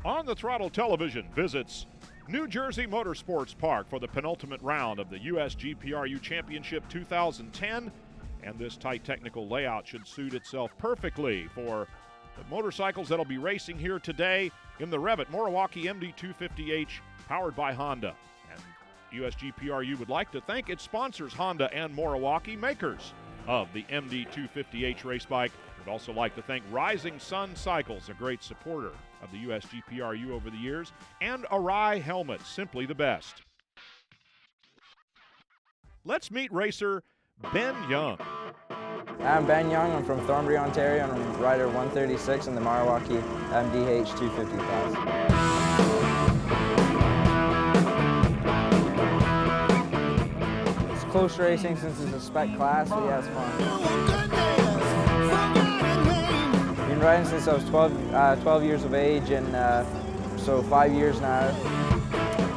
On the Throttle Television visits New Jersey Motorsports Park for the penultimate round of the USGPRU Championship 2010, and this tight technical layout should suit itself perfectly for the motorcycles that'll be racing here today in the Revit Moriwaki MD250H powered by Honda. And USGPRU would like to thank its sponsors, Honda and Moriwaki, makers of the MD250H race bike. We'd also like to thank Rising Sun Cycles, a great supporter of the USGPRU over the years, and Arai Helmets, simply the best. Let's meet racer Ben Young. I'm Ben Young. I'm from Thornbury, Ontario, and I'm rider 136 in the Moriwaki MDH250 class. It's close racing since it's a spec class, so yeah, it's fun. I've been riding since I was 12 years of age, and so 5 years now.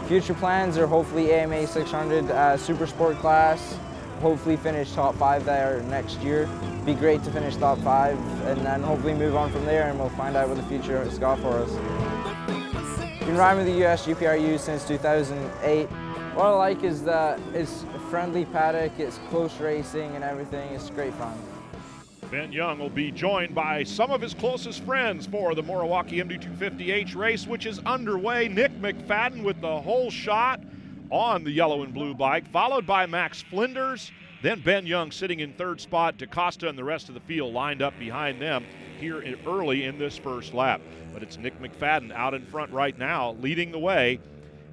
Future plans are hopefully AMA 600 Super Sport class. Hopefully finish top 5 there next year. Be great to finish top 5 and then hopefully move on from there, and we'll find out what the future has got for us. Been riding with the USGPRU since 2008. What I like is that it's a friendly paddock, it's close racing and everything. It's great fun. Ben Young will be joined by some of his closest friends for the Moriwaki MD250H race, which is underway. Nick McFadden with the whole shot on the yellow and blue bike, followed by Max Flinders. Then Ben Young sitting in third spot. DaCosta and the rest of the field lined up behind them here early in this first lap. But it's Nick McFadden out in front right now, leading the way.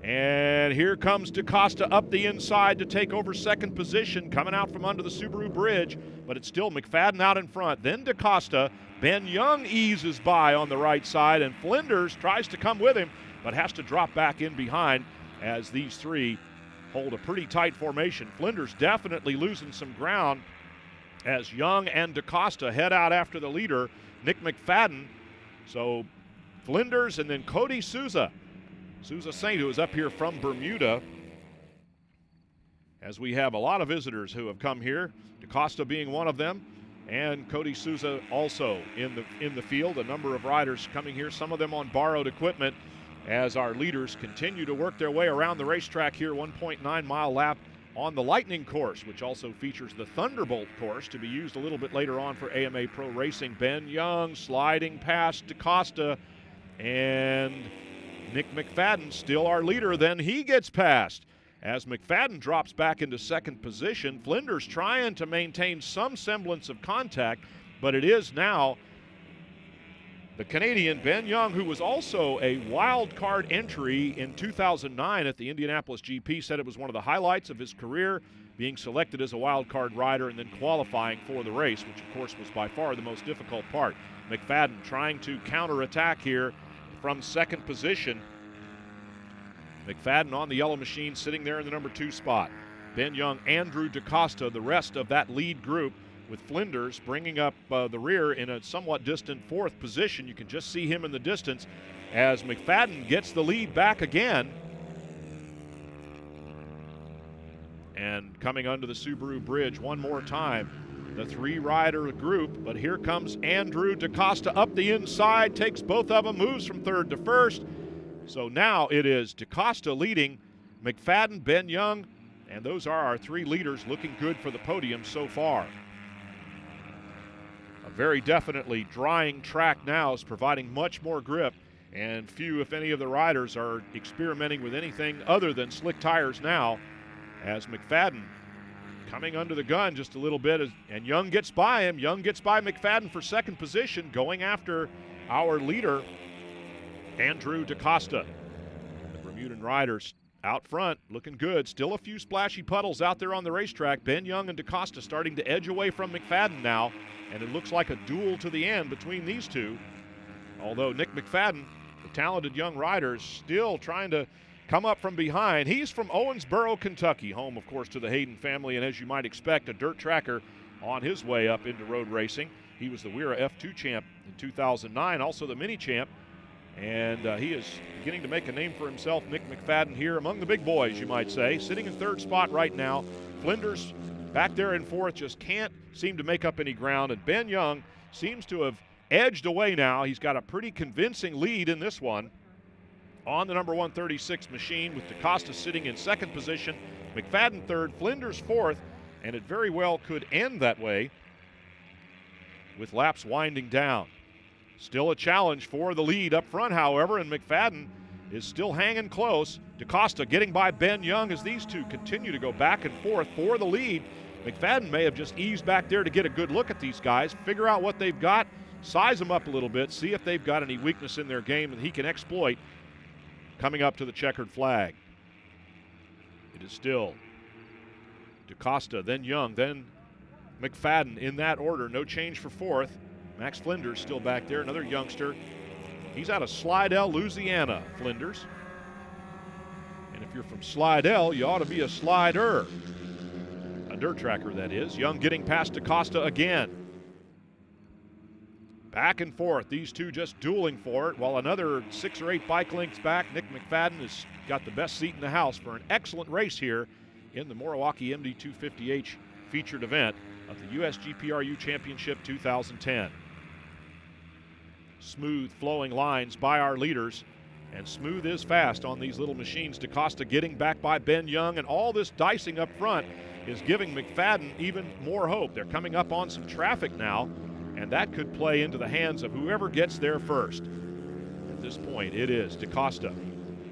And here comes DaCosta up the inside to take over second position, coming out from under the Subaru bridge. But it's still McFadden out in front. Then DaCosta. Ben Young eases by on the right side, and Flinders tries to come with him, but has to drop back in behind as these three hold a pretty tight formation. Flinders definitely losing some ground as Young and DaCosta head out after the leader, Nick McFadden. So Flinders and then Cody Souza. Souza Saint, who is up here from Bermuda, as we have a lot of visitors who have come here, DaCosta being one of them, and Cody Souza also in the field. A number of riders coming here, some of them on borrowed equipment, as our leaders continue to work their way around the racetrack here. 1.9-mile lap on the Lightning course, which also features the Thunderbolt course to be used a little bit later on for AMA Pro Racing. Ben Young sliding past DaCosta, and Nick McFadden, still our leader, then he gets past as McFadden drops back into second position. Flinders trying to maintain some semblance of contact, but it is now the Canadian Ben Young, who was also a wild card entry in 2009 at the Indianapolis GP, said it was one of the highlights of his career, being selected as a wild card rider and then qualifying for the race, which of course was by far the most difficult part. McFadden trying to counterattack here from second position. McFadden on the yellow machine, sitting there in the number 2 spot. Ben Young, Andrew DaCosta, the rest of that lead group, with Flinders bringing up the rear in a somewhat distant 4th position. You can just see him in the distance as McFadden gets the lead back again. And coming under the Subaru bridge one more time, the 3-rider group, but here comes Andrew DaCosta up the inside, takes both of them, moves from 3rd to 1st. So now it is DaCosta leading, McFadden, Ben Young, and those are our 3 leaders looking good for the podium so far. A very definitely drying track now is providing much more grip, and few, if any, of the riders are experimenting with anything other than slick tires now, as McFadden coming under the gun just a little bit, and Young gets by him. Young gets by McFadden for second position, going after our leader, Andrew DaCosta. The Bermudan riders out front, looking good. Still a few splashy puddles out there on the racetrack. Ben Young and DaCosta starting to edge away from McFadden now, and it looks like a duel to the end between these two. Although Nick McFadden, the talented young rider, is still trying to come up from behind. He's from Owensboro, Kentucky, home, of course, to the Hayden family, and as you might expect, a dirt tracker on his way up into road racing. He was the WERA F2 champ in 2009, also the mini champ, and he is beginning to make a name for himself. Nick McFadden here among the big boys, you might say, sitting in 3rd spot right now. Flinders back there in 4th, just can't seem to make up any ground, and Ben Young seems to have edged away now. He's got a pretty convincing lead in this one. on the number 136 machine, with DaCosta sitting in second position, McFadden third, Flinders fourth, and it very well could end that way with laps winding down. Still a challenge for the lead up front, however, and McFadden is still hanging close. DaCosta getting by Ben Young as these two continue to go back and forth for the lead. McFadden may have just eased back there to get a good look at these guys, figure out what they've got, size them up a little bit, see if they've got any weakness in their game that he can exploit coming up to the checkered flag. It is still DaCosta, then Young, then McFadden in that order. No change for fourth. Max Flinders still back there, another youngster. He's out of Slidell, Louisiana, Flinders. And if you're from Slidell, you ought to be a slider. A dirt tracker, that is. Young getting past DaCosta again. Back and forth, these two just dueling for it, while another 6 or 8 bike lengths back, Nick McFadden has got the best seat in the house for an excellent race here in the Moriwaki MD250H featured event of the USGPRU Championship 2010. Smooth flowing lines by our leaders, and smooth is fast on these little machines. DaCosta getting back by Ben Young, and all this dicing up front is giving McFadden even more hope. They're coming up on some traffic now, and that could play into the hands of whoever gets there first. At this point, it is DaCosta,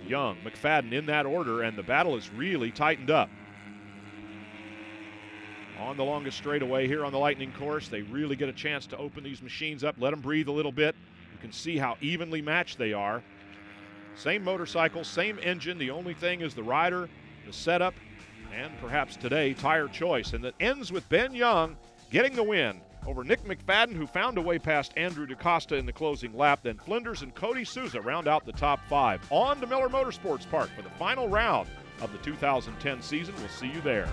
Young, McFadden in that order, and the battle is really tightened up. On the longest straightaway here on the Lightning course, they really get a chance to open these machines up, let them breathe a little bit. You can see how evenly matched they are. Same motorcycle, same engine. The only thing is the rider, the setup, and perhaps today, tire choice. And that ends with Ben Young getting the win over Nick McFadden, who found a way past Andrew DaCosta in the closing lap. Then Flinders and Cody Souza round out the top 5. On to Miller Motorsports Park for the final round of the 2010 season. We'll see you there.